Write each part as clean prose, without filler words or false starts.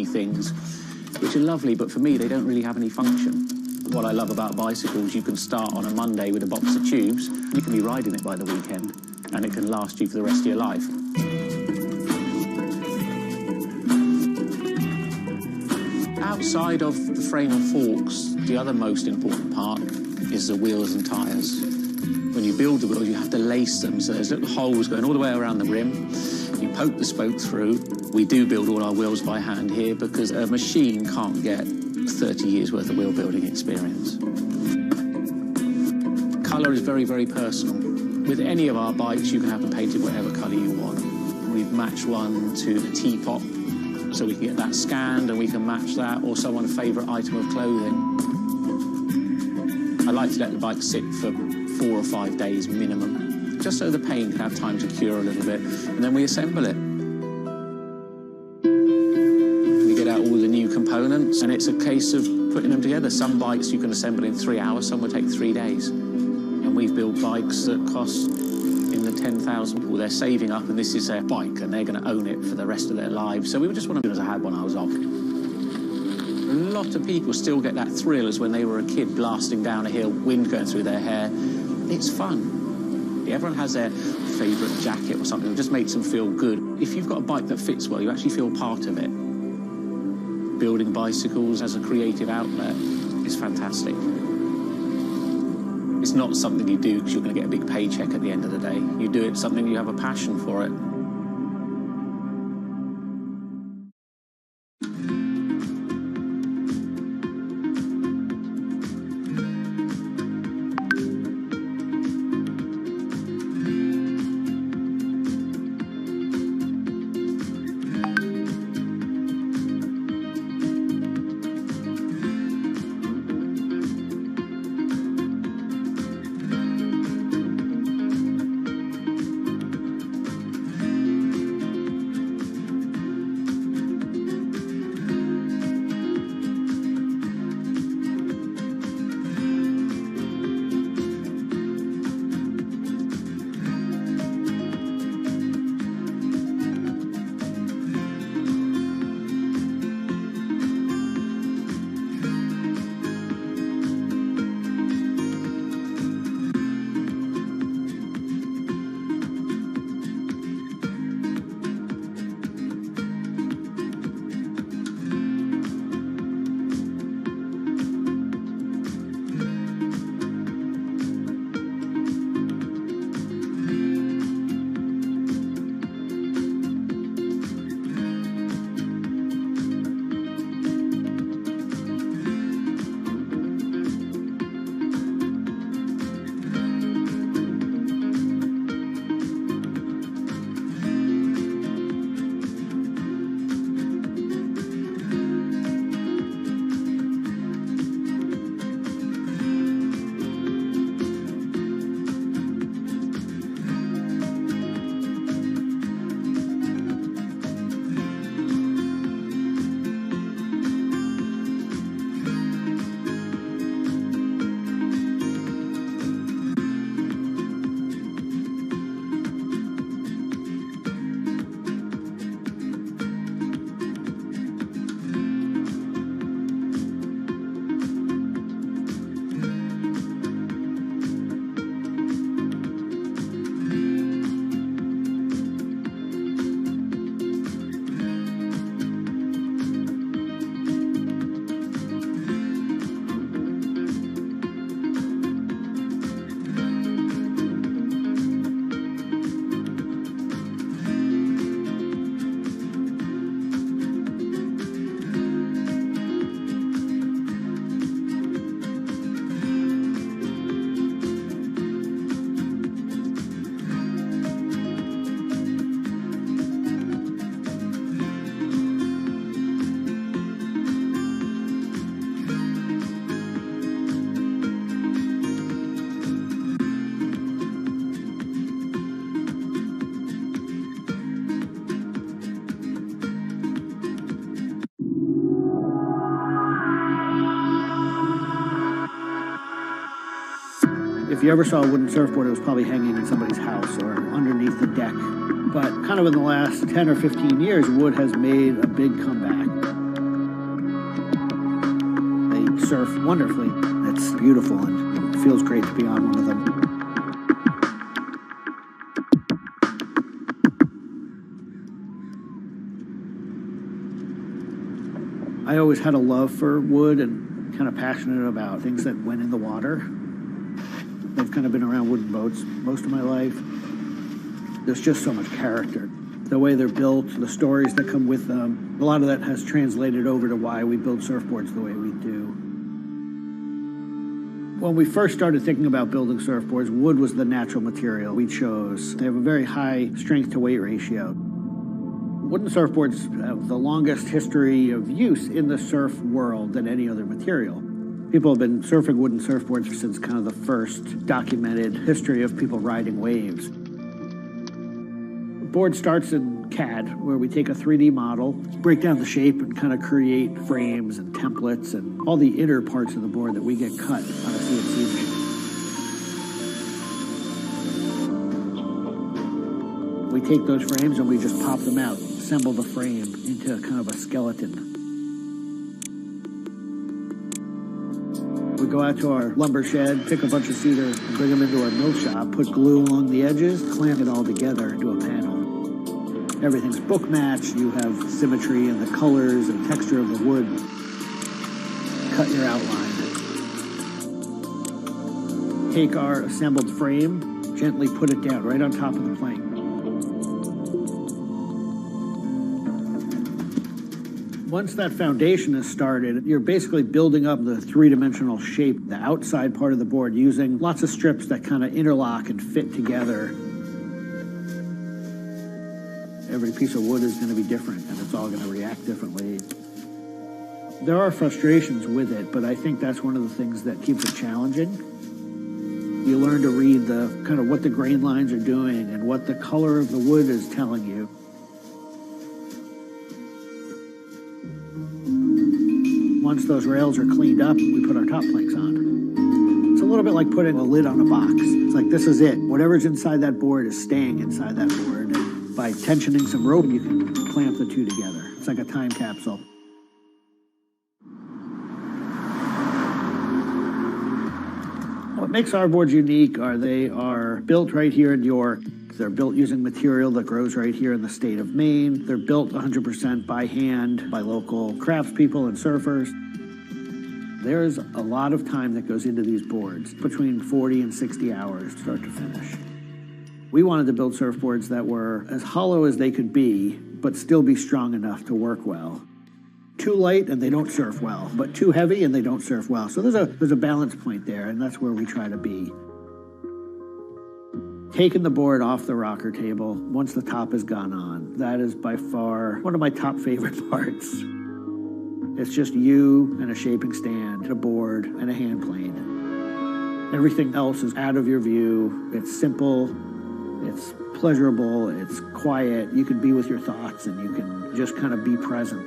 things, which are lovely, but for me, they don't really have any function. What I love about bicycles, you can start on a Monday with a box of tubes, you can be riding it by the weekend, and it can last you for the rest of your life. Outside of the frame and forks, the other most important part is the wheels and tyres. When you build the wheels, you have to lace them, so there's little holes going all the way around the rim. You poke the spoke through. We do build all our wheels by hand here because a machine can't get 30 years worth of wheel building experience. Colour is very, very personal. With any of our bikes, you can have them painted whatever colour you want. We've matched one to the teapot, so we can get that scanned and we can match that, or someone's favourite item of clothing. I like to let the bike sit for 4 or 5 days minimum, just so the paint can have time to cure a little bit, and then we assemble it. We get out all the new components, and it's a case of putting them together. Some bikes you can assemble in 3 hours, some will take 3 days. And we've built bikes that cost in the 10,000. Well, they're saving up, and this is their bike, and they're going to own it for the rest of their lives. So we just want to do as I had when I was off. A lot of people still get that thrill as when they were a kid blasting down a hill, wind going through their hair. It's fun. Everyone has their favourite jacket or something that just makes them feel good. If you've got a bike that fits well, you actually feel part of it. Building bicycles as a creative outlet is fantastic. It's not something you do because you're going to get a big paycheck at the end of the day. You do it something you have a passion for it. If you ever saw a wooden surfboard, it was probably hanging in somebody's house or underneath the deck. But kind of in the last 10 or 15 years, wood has made a big comeback. surf wonderfully. It's beautiful and it feels great to be on one of them. I always had a love for wood and kind of passionate about things that went in the water. I've kind of been around wooden boats most of my life. There's just so much character. The way they're built, the stories that come with them, a lot of that has translated over to why we build surfboards the way we do. When we first started thinking about building surfboards, wood was the natural material we chose. They have a very high strength to weight ratio. Wooden surfboards have the longest history of use in the surf world than any other material. People have been surfing wooden surfboards since kind of the first documented history of people riding waves. The board starts in CAD, where we take a 3D model, break down the shape, and kind of create frames and templates and all the inner parts of the board that we get cut on a CNC machine. We take those frames and we just pop them out, assemble the frame into kind of a skeleton. We go out to our lumber shed, pick a bunch of cedar, and bring them into our mill shop, put glue along the edges, clamp it all together into a panel. Everything's book matched, you have symmetry in the colors and texture of the wood. Cut your outline. Take our assembled frame, gently put it down right on top of the plank. Once that foundation is started, you're basically building up the three-dimensional shape, the outside part of the board, using lots of strips that kind of interlock and fit together. Every piece of wood is going to be different, and it's all going to react differently. There are frustrations with it, but I think that's one of the things that keeps it challenging. You learn to read the kind of what the grain lines are doing and what the color of the wood is telling you. Once those rails are cleaned up, we put our top planks on. It's a little bit like putting a lid on a box. It's like, this is it. Whatever's inside that board is staying inside that board. And by tensioning some rope, you can clamp the two together. It's like a time capsule. What makes our boards unique are they are built right here in York. They're built using material that grows right here in the state of Maine. They're built 100% by hand by local craftspeople and surfers. There's a lot of time that goes into these boards, between 40 and 60 hours start to finish. We wanted to build surfboards that were as hollow as they could be, but still be strong enough to work well. Too light and they don't surf well, but too heavy and they don't surf well. So there's a balance point there, and that's where we try to be. Taking the board off the rocker table once the top has gone on, that is by far one of my top favorite parts. It's just you and a shaping stand, a board, and a hand plane. Everything else is out of your view. It's simple, it's pleasurable, it's quiet. You can be with your thoughts and you can just kind of be present.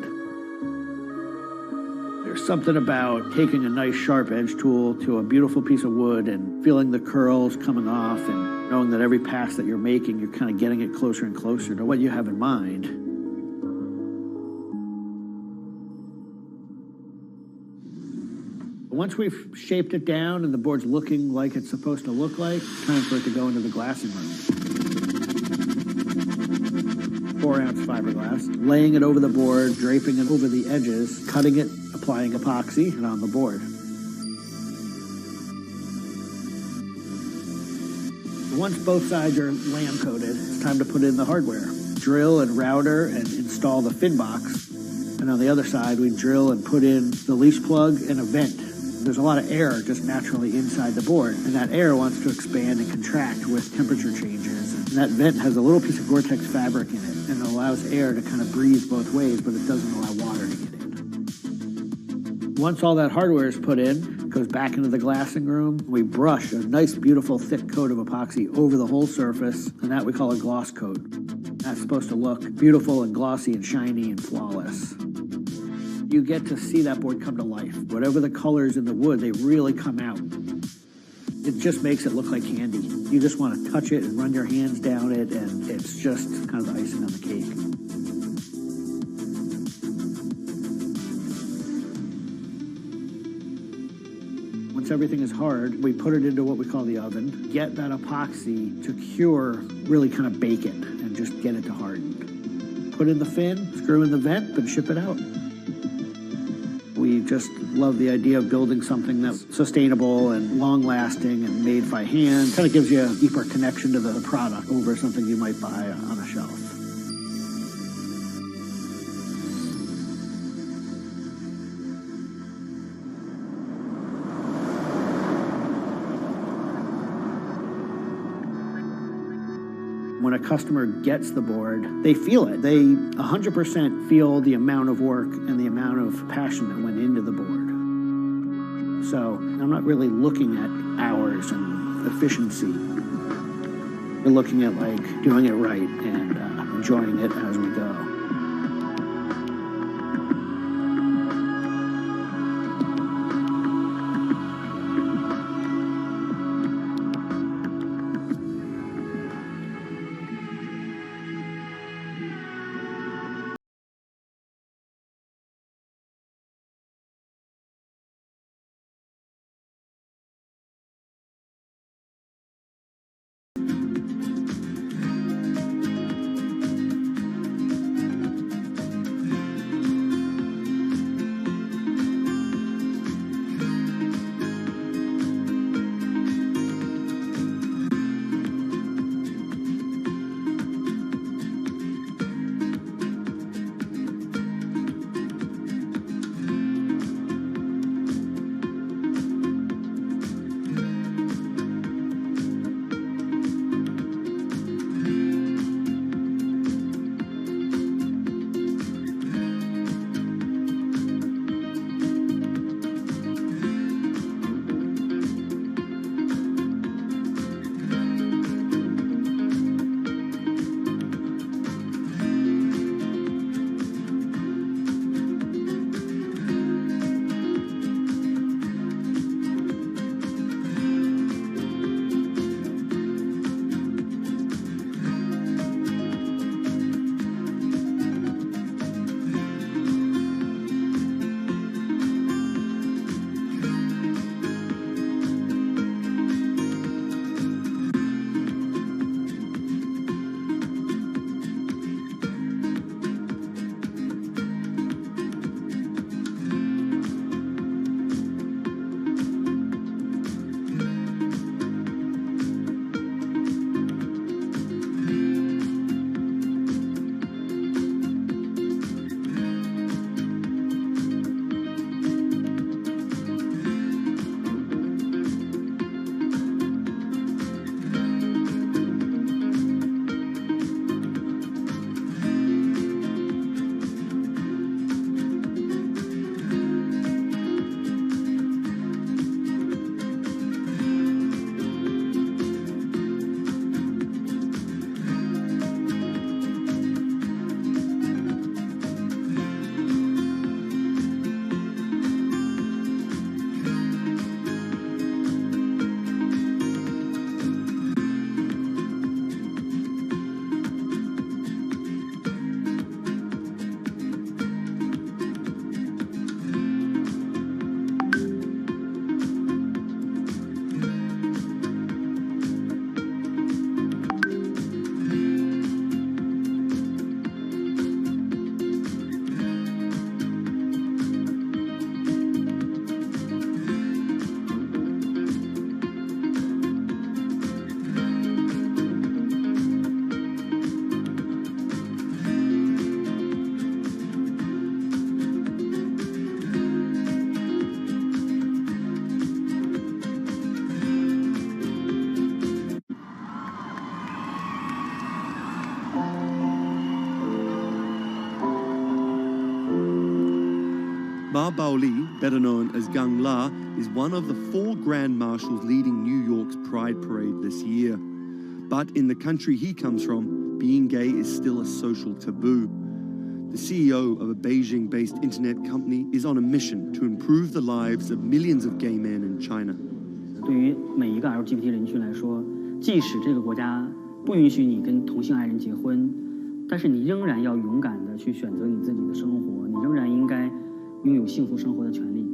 There's something about taking a nice sharp edge tool to a beautiful piece of wood and feeling the curls coming off and knowing that every pass that you're making, you're kind of getting it closer and closer to what you have in mind. Once we've shaped it down and the board's looking like it's supposed to look like, it's time for it to go into the glassing room. 4-ounce fiberglass, laying it over the board, draping it over the edges, cutting it, applying epoxy, and on the board. Once both sides are lamb coated, it's time to put in the hardware. Drill and router and install the fin box. And on the other side, we drill and put in the leash plug and a vent. There's a lot of air just naturally inside the board, and that air wants to expand and contract with temperature changes. And that vent has a little piece of Gore-Tex fabric in it, and it allows air to kind of breathe both ways, but it doesn't allow water to get in. Once all that hardware is put in, it goes back into the glassing room. We brush a nice, beautiful, thick coat of epoxy over the whole surface, and that we call a gloss coat. That's supposed to look beautiful and glossy and shiny and flawless. You get to see that board come to life. Whatever the colors in the wood, they really come out. It just makes it look like candy. You just want to touch it and run your hands down it, and it's just kind of the icing on the cake. once everything is hard, we put it into what we call the oven, get that epoxy to cure, really kind of bake it and just get it to harden. Put in the fin, screw in the vent, and ship it out. We just love the idea of building something that's sustainable and long-lasting and made by hand. Kind of gives you a deeper connection to the product over something you might buy on a shelf. When a customer gets the board, they feel it. They 100% feel the amount of work and the amount of passion that went into the board. So I'm not really looking at hours and efficiency. We're looking at like doing it right and enjoying it as we go. Ma Baoli, better known as Gang La, is one of the 4 Grand Marshals leading New York's Pride Parade this year. But in the country he comes from, being gay is still a social taboo. The CEO of a Beijing-based internet company is on a mission to improve the lives of millions of gay men in China. 对于每一个 LGBT 人群来说，即使这个国家不允许你跟同性爱人结婚，但是你仍然要勇敢地去选择你自己的生活，你仍然应该拥有幸福生活的权利。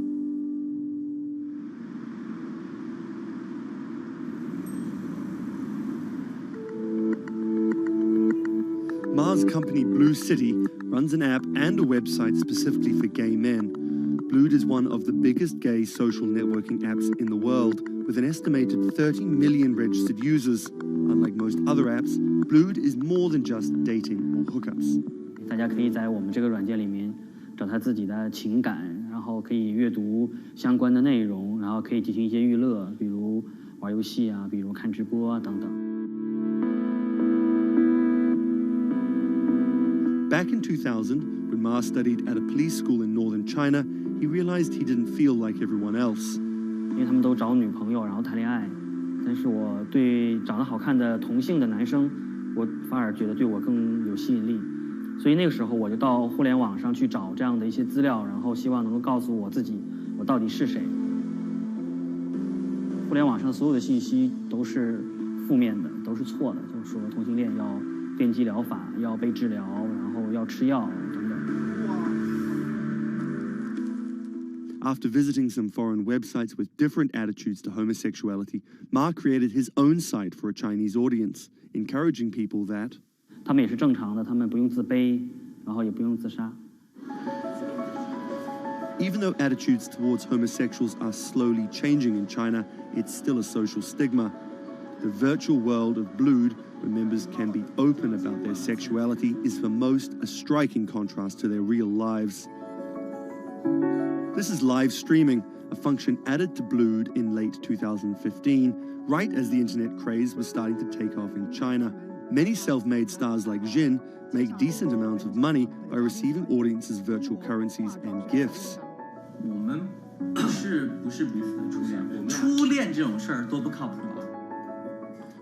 Ma's company Blue City runs an app and a website specifically for gay men. Blued is one of the biggest gay social networking apps in the world, with an estimated 30 million registered users. Unlike most other apps, Blued is more than just dating or hookups. 大家可以在我们这个软件里面找他自己的情感，然后可以阅读相关的内容，然后可以进行一些娱乐，比如玩游戏啊，比如看直播啊等等。Back in 2000, when Ma studied at a police school in northern China, he realized he didn't feel like everyone else. 因为他们都找女朋友，然后谈恋爱，但是我对长得好看的同性的男生，我反而觉得对我更有吸引力。所以那个时候我就到互联网上去找这样的一些资料，然后希望能够告诉我自己我到底是谁。互联网上所有的信息都是负面的，都是错的，就是说同性恋要电击疗法，要被治疗，然后要吃药等等。After visiting some foreign websites with different attitudes to homosexuality, Ma created his own site for a Chinese audience, encouraging people that 他们也是正常的，他们不用自卑，然后也不用自杀。even though attitudes towards homosexuals are slowly changing in China, it's still a social stigma. The virtual world of Blued, where members can be open about their sexuality, is for most a striking contrast to their real lives. This is live streaming, a function added to Blued in late 2015, right as the internet craze was starting to take off in China. Many self-made stars like Jin make decent amounts of money by receiving audiences' virtual currencies and gifts. 我们不是彼此的初恋，初恋这种事儿多不靠谱啊。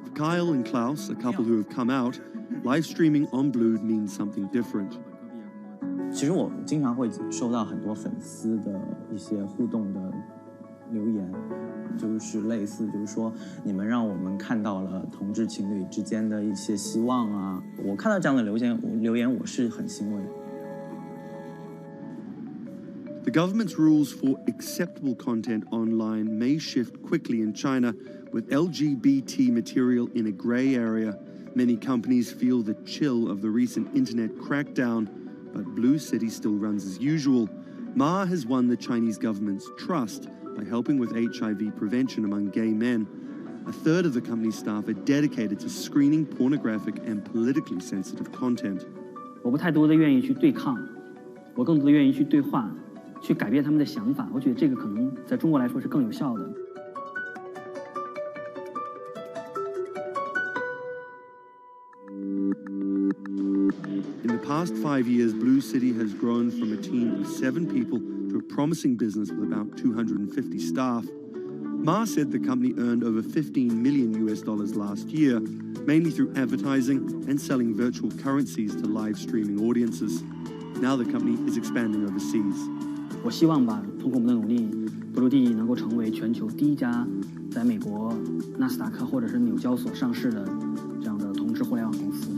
For Kyle and Klaus, a couple who have come out, live streaming on Blued means something different. 其实我经常会收到很多粉丝的一些互动的留言，就是类似就是说你们让我们看到了同志情侣之间的一些希望啊，我看到这样的留言我是很欣慰。The government's rules for acceptable content online may shift quickly in China, with LGBT material in a grey area. Many companies feel the chill of the recent internet crackdown, but Blue City still runs as usual. Ma has won the Chinese government's trust by helping with HIV prevention among gay men. A third of the company's staff are dedicated to screening pornographic and politically sensitive content. 我不太多的愿意去对抗，我更多的愿意去对话，去改变他们的想法。我觉得这个可能在中国来说是更有效的。In the past 5 years, Blue City has grown from a team of 7 people to a promising business with about 250 staff. Ma said the company earned over $15 million last year, mainly through advertising and selling virtual currencies to live streaming audiences. Now the company is expanding overseas. 我希望吧，通过我们的努力，布鲁蒂能够成为全球第一家在美国纳斯达克或者是纽交所上市的这样的同质互联网公司。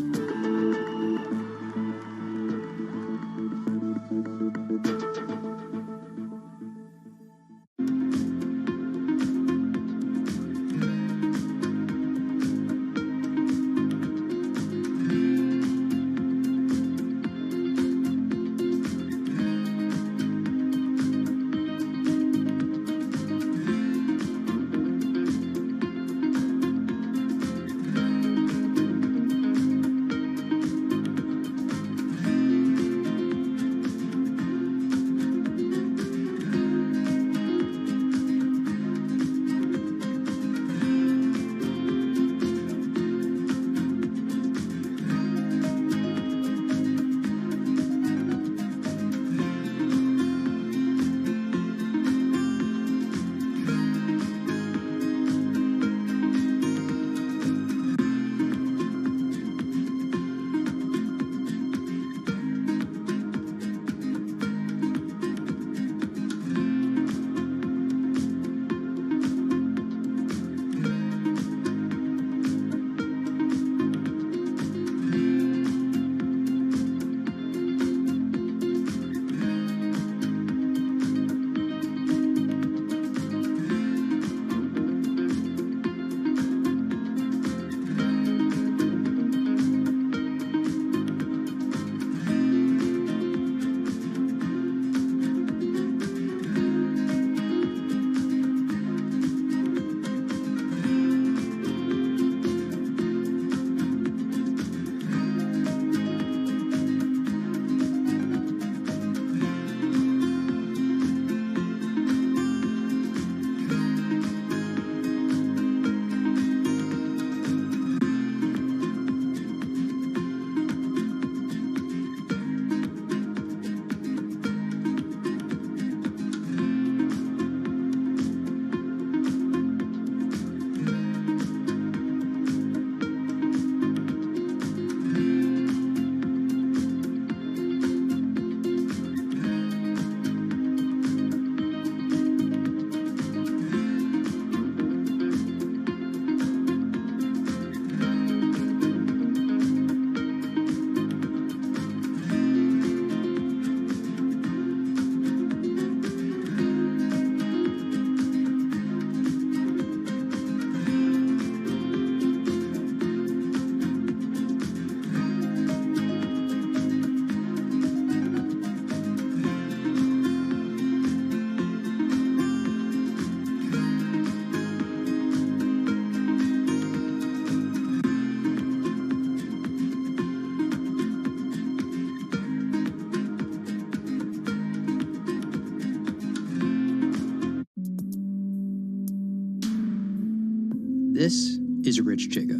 This is Rich Chiga.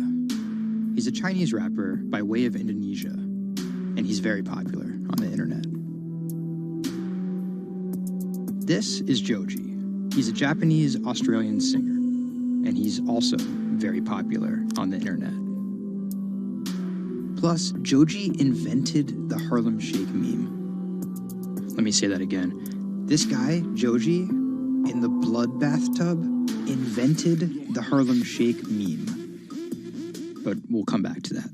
He's a Chinese rapper by way of Indonesia, and he's very popular on the internet. This is Joji. He's a Japanese-Australian singer, and he's also very popular on the internet. Plus, Joji invented the Harlem Shake meme. Let me say that again. This guy, Joji, in the blood bathtub, invented the Harlem Shake meme. But we'll come back to that.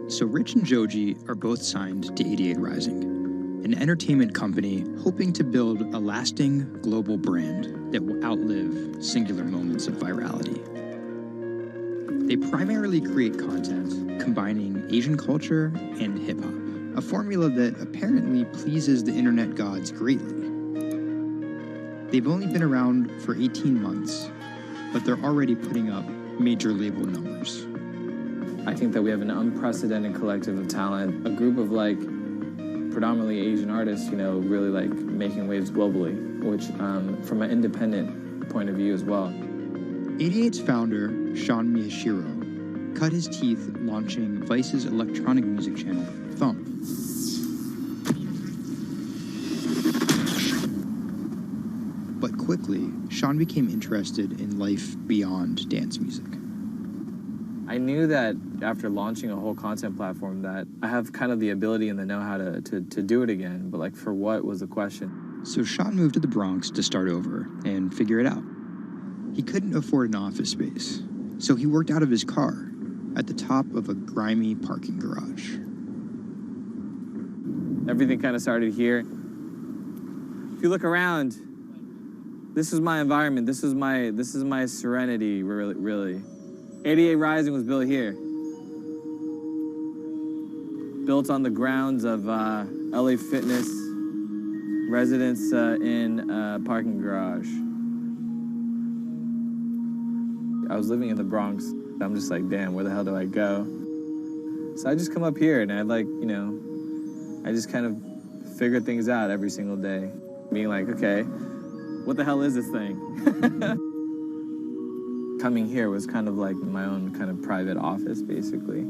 So Rich and Joji are both signed to 88 Rising, an entertainment company hoping to build a lasting global brand that will outlive singular moments of virality. They primarily create content combining Asian culture and hip-hop, a formula that apparently pleases the internet gods greatly. They've only been around for 18 months, but they're already putting up major label numbers. I think that we have an unprecedented collective of talent, a group of like predominantly Asian artists, you know, really like making waves globally, which from an independent point of view as well. 88's founder, Sean Miyashiro, cut his teeth launching Vice's electronic music channel, Thump. But quickly, Sean became interested in life beyond dance music. I knew that after launching a whole content platform that I have kind of the ability and the know-how to do it again, but like for what was the question. So Sean moved to the Bronx to start over and figure it out. He couldn't afford an office space, so he worked out of his car at the top of a grimy parking garage. Everything kind of started here. If you look around, this is my environment. This is my serenity, really. 88 Rising was built here. Built on the grounds of LA Fitness residence in a parking garage. I was living in the Bronx. I'm just like, damn, where the hell do I go? So I just come up here and I like, you know, I just kind of figure things out every single day. Being like, okay, what the hell is this thing? Coming here was kind of like my own kind of private office, basically.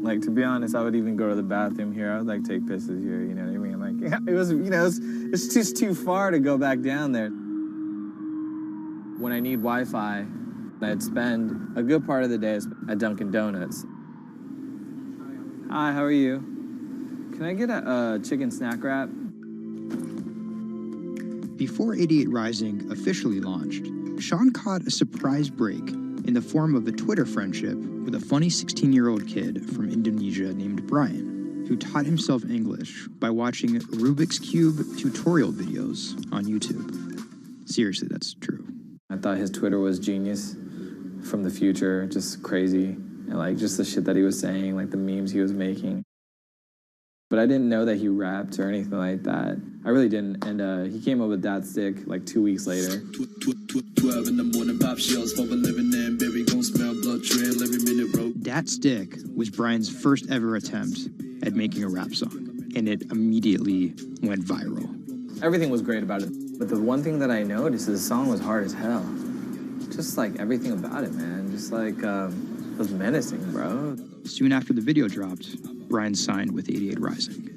Like, to be honest, I would even go to the bathroom here. I would like take pisses here, you know what I mean? Like, yeah, it was, you know, it's just too far to go back down there. When I need Wi-Fi, I'd spend a good part of the day at Dunkin' Donuts. Hi, how are you? Can I get a chicken snack wrap? Before 88 Rising officially launched, Sean caught a surprise break in the form of a Twitter friendship with a funny 16-year-old kid from Indonesia named Brian, who taught himself English by watching Rubik's Cube tutorial videos on YouTube. Seriously, that's true. I thought his Twitter was genius, from the future, just crazy. And like just the shit that he was saying, like the memes he was making. But I didn't know that he rapped or anything like that. I really didn't. And he came up with that stick like 2 weeks later. 12 in the morning, pop shells for a living and baby gon' smell blood trail every minute, bro. Dat Stick was Brian's first ever attempt at making a rap song, and it immediately went viral. Everything was great about it. But the one thing that I noticed is the song was hard as hell. Just like everything about it, man. Just like, it was menacing, bro. Soon after the video dropped, Brian signed with 88 Rising.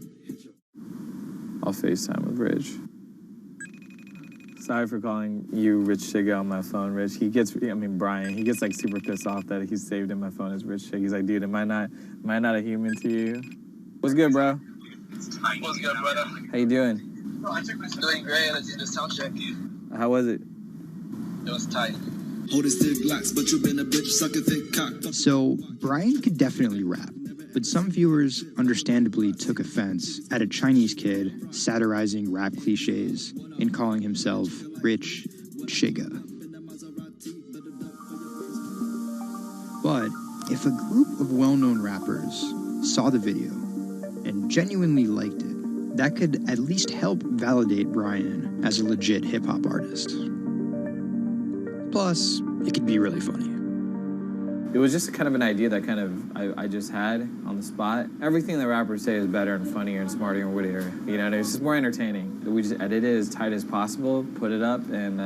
I'll FaceTime with Rich. Sorry for calling you Rich Chiga on my phone, Rich. Brian, he gets like super pissed off that he's saved in my phone as Rich Chiga. He's like, dude, am I not a human to you? What's good, bro? What's good, brother? How you doing? Doing great. I did the sound check. How was it? It was tight. But you've been a bitch, suck a thick cock. So, Brian could definitely rap, but some viewers understandably took offense at a Chinese kid satirizing rap cliches and calling himself Rich Chiga. But if a group of well-known rappers saw the video and genuinely liked it, that could at least help validate Brian as a legit hip-hop artist. Plus, it could be really funny. It was just kind of an idea that I just had on the spot. Everything that rappers say is better and funnier and smarter and wittier. You know, it's just more entertaining. We just edit it as tight as possible, put it up, and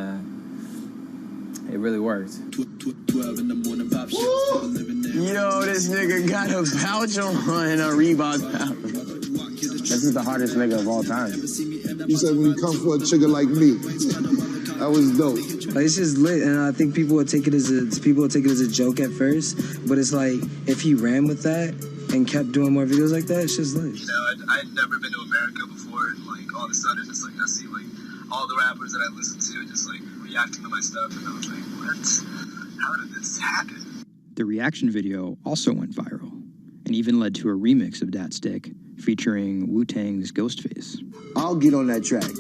it really worked. 12 in the morning, pop shit. Still living in. Yo, this nigga got a pouch on and a Reebok pouch. This is the hardest nigga of all time. You said when you come for a trigger like me, that was dope. Like, it's just lit, and I think people would take it as a joke at first, but it's like if he ran with that and kept doing more videos like that, it's just lit. You know, I'd never been to America before, and like all of a sudden, it's like I see like all the rappers that I listen to just like reacting to my stuff, and I was like, what? How did this happen? The reaction video also went viral and even led to a remix of Dat Stick featuring Wu-Tang's Ghostface. I'll get on that track.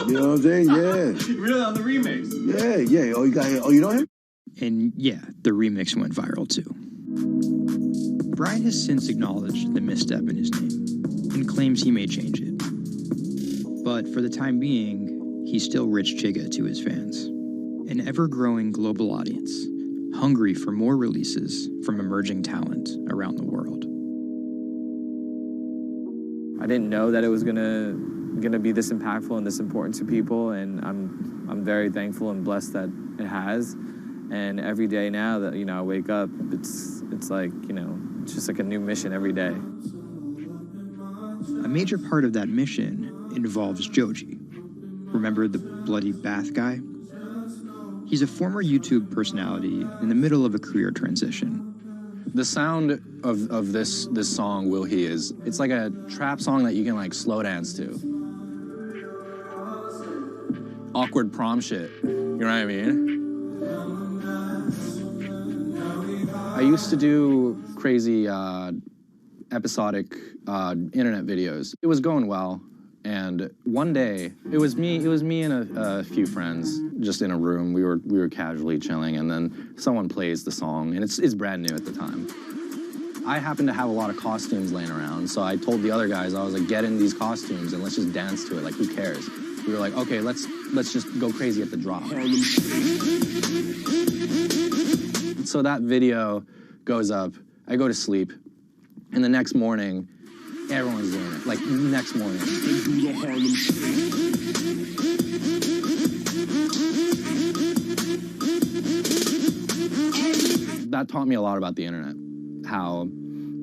You know what I'm saying? Yeah. Really, on the remix? Yeah. Oh, you know him? And yeah, the remix went viral too. Brian has since acknowledged the misstep in his name and claims he may change it. But for the time being, he's still Rich Chigga to his fans. An ever-growing global audience, hungry for more releases from emerging talent around the world. I didn't know that it was gonna be this impactful and this important to people, and I'm very thankful and blessed that it has. And every day now that I wake up, it's like it's just like a new mission every day. A major part of that mission involves Joji. Remember the bloody bath guy? He's a former YouTube personality in the middle of a career transition. The sound of this song, Will He, it's like a trap song that you can like slow dance to. Awkward prom shit, you know what I mean? I used to do crazy episodic internet videos. It was going well, and one day it was me and a few friends just in a room. We were casually chilling, and then someone plays the song, and it's brand new at the time. I happened to have a lot of costumes laying around, so I told the other guys, I was like, get in these costumes and let's just dance to it. Like, who cares? We were like, okay, let's just go crazy at the drop. So that video goes up. I go to sleep, and the next morning, everyone's doing it. Like, next morning. That taught me a lot about the internet, how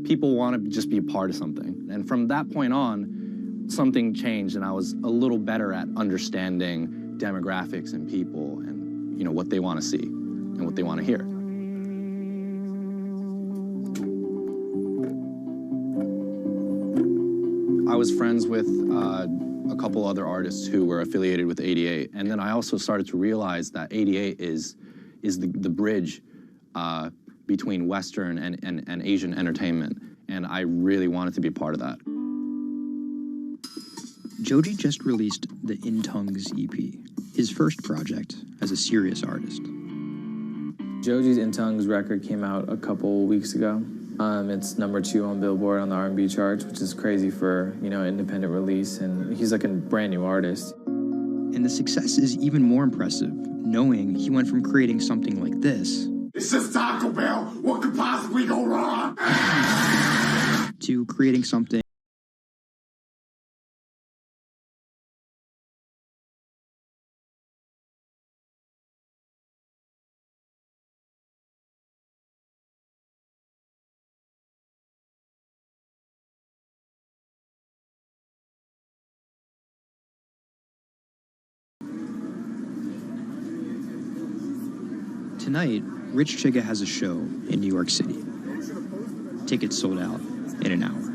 people want to just be a part of something. And from that point on, something changed, and I was a little better at understanding demographics and people and, what they want to see and what they want to hear. I was friends with a couple other artists who were affiliated with 88, and then I also started to realize that 88 is the bridge between Western and Asian entertainment, and I really wanted to be a part of that. Joji just released the In Tongues EP, his first project as a serious artist. Joji's In Tongues record came out a couple weeks ago. It's #2 on Billboard on the R&B charts, which is crazy for, independent release, and he's like a brand new artist. And the success is even more impressive, knowing he went from creating something like this. It's just Taco Bell. What could possibly go wrong? To creating something Tonight, Rich Chigga has a show in New York City. Tickets sold out in an hour.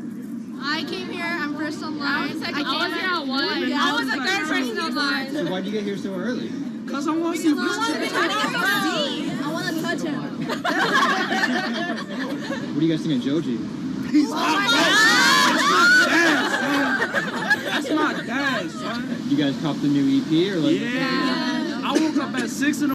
I came here, I'm first online. I was here at 1. I was the third person online. So why'd you get here so early? Because I want to see Rich Chigga. I want to touch him. What do you guys think of Joji? Oh my God! That's my dad, son. You guys copped the new EP or like? Yeah. I woke up at 6 in the